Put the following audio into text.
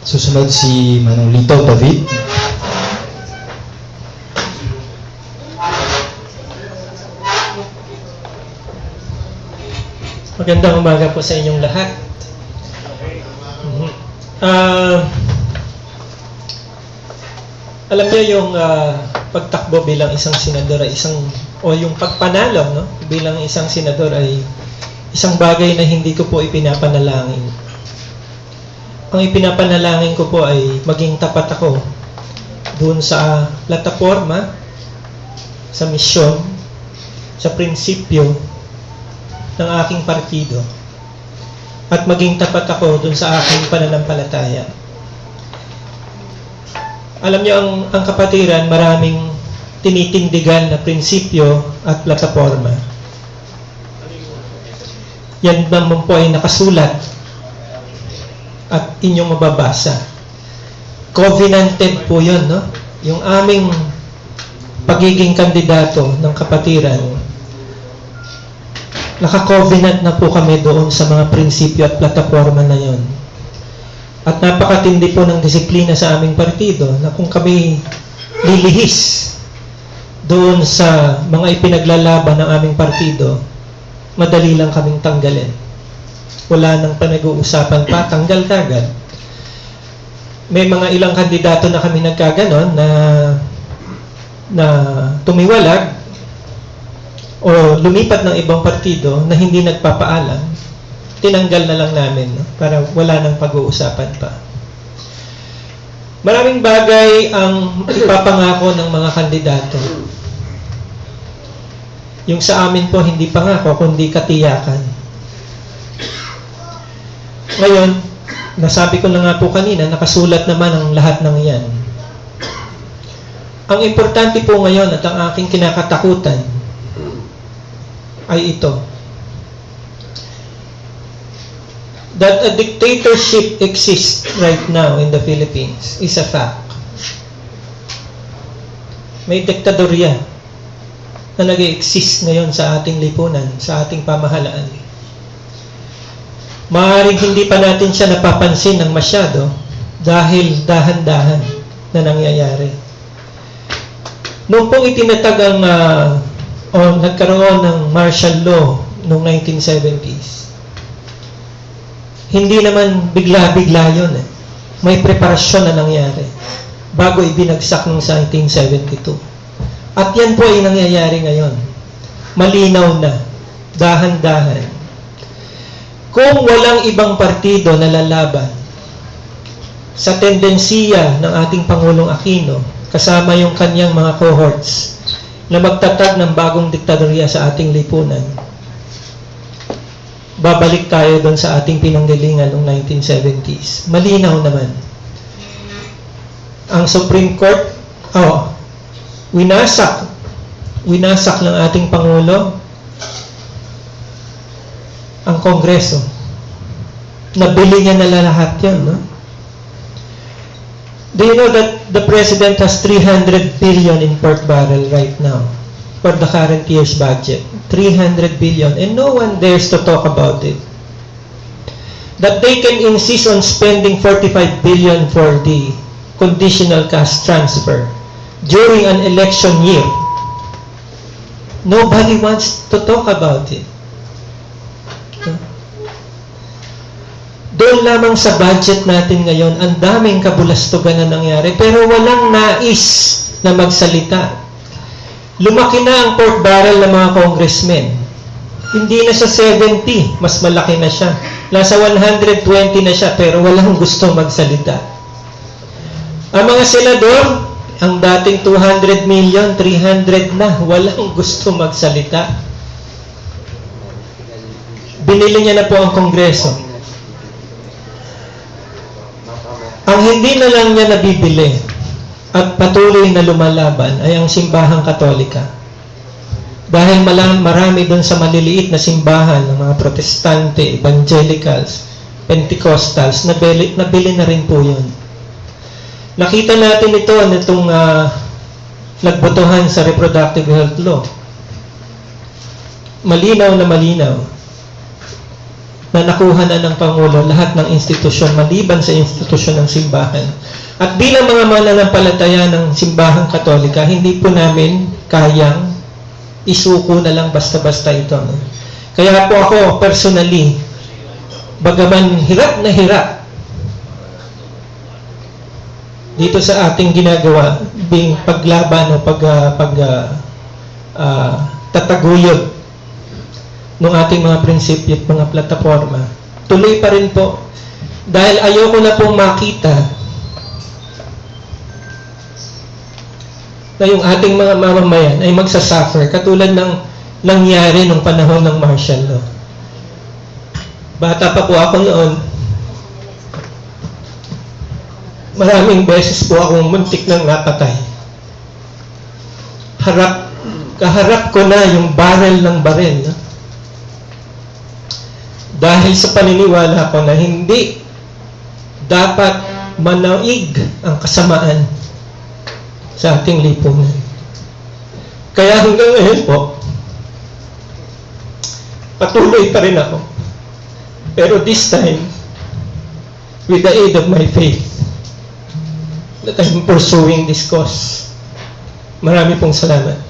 Susunod si Manong Lito David. Magandang umaga po sa inyong lahat. Alam niyo yung pagtakbo bilang isang senador ay yung pagpanalo, no? Bilang isang senador ay isang bagay na hindi ko po ipinapanalangin. Ang ipinapanalangin ko po ay maging tapat ako doon sa plataforma, sa misyon, sa prinsipyo ng aking partido, at maging tapat ako doon sa aking pananampalataya. Alam niyo, ang kapatiran, maraming tinitindigan na prinsipyo at plataforma. Yan naman po ay nakasulat at inyong mababasa. Covenanted po yun, no? Yung aming pagiging kandidato ng kapatiran, naka-covenant na po kami doon sa mga prinsipyo at plataforma na yon. At napakatindi po ng disiplina sa aming partido na kung kami lilihis doon sa mga ipinaglalaban ng aming partido, madali lang kaming tanggalin. Wala nang panag-uusapan pa, tanggal kagad. May mga ilang kandidato na kami nagkaganon na tumiwalag o lumipat ng ibang partido na hindi nagpapaalam. Tinanggal na lang namin, no? Para wala nang pag-uusapan pa. Maraming bagay ang ipapangako ng mga kandidato. Yung sa amin po, hindi pangako, kundi katiyakan. Ngayon, nasabi ko na nga po kanina, nakasulat naman ang lahat ng yan. Ang importante po ngayon at ang aking kinakatakutan ay ito. That a dictatorship exists right now in the Philippines is a fact. May diktadorya na nag-exist ngayon sa ating lipunan, sa ating pamahalaan. Maaaring hindi pa natin siya napapansin ng masyado dahil dahan-dahan na nangyayari. Noong pong itinatag ang nagkaroon ng martial law noong 1970s, hindi naman bigla-bigla yun. May preparasyon na nangyari bago ibinagsak noong 1972. At yan po ay nangyayari ngayon. Malinaw na, dahan-dahan. Kung walang ibang partido na lalaban sa tendensiya ng ating Pangulong Aquino, kasama yung kanyang mga cohorts, na magtatag ng bagong diktadorya sa ating lipunan, babalik tayo doon sa ating pinanggalingan noong 1970s. Malinaw naman. Ang Supreme Court, winasak ng ating Pangulo ang Kongreso. Nabili niya na lahat yan, no? Do you know that the President has 300 billion in pork barrel right now for the current year's budget? 300 billion, and no one dares to talk about it. That they can insist on spending 45 billion for the conditional cash transfer during an election year. Nobody wants to talk about it. Doon lamang sa budget natin ngayon, ang daming kabulastugan na nangyari, pero walang nais na magsalita. Lumaki na ang pork barrel ng mga congressmen. Hindi na siya 70, mas malaki na siya. Nasa 120 na siya, pero walang gusto magsalita. Ang mga senador, ang dating 200 million, 300 na, walang gusto magsalita. Binili niya na po ang Kongreso. Ang hindi na lang niya nabibili at patuloy na lumalaban ay ang simbahang Katolika. Dahil marami doon sa maliliit na simbahan ng mga Protestante, Evangelicals, Pentecostals, nabili na rin po yun. Nakita natin ito nitong nagbotohan sa reproductive health law. Malinaw na malinaw. na nakuha na ng Pangulo lahat ng institusyon maliban sa institusyon ng simbahan. At bilang mga mananampalataya ng simbahang Katolika, hindi po namin kayang isuko na lang basta-basta ito. Kaya po ako personally, bagaman hirap na hirap dito sa ating ginagawa, being paglaban o tataguyod ng ating mga prinsipyo at mga plataforma, tuloy pa rin po dahil ayoko na pong makita na yung ating mga mamamayan ay magsasuffer katulad ng nangyari nung panahon ng martial law. Bata pa po ako noon, maraming beses po akong muntik nang napatay. Kaharap ko na yung barrel ng baril. No? Dahil sa paniniwala ko na hindi dapat manaig ang kasamaan sa ating lipunan. Kaya hanggang ngayon po, patuloy pa rin ako. Pero this time, with the aid of my faith, that I'm pursuing this cause. Marami pong salamat.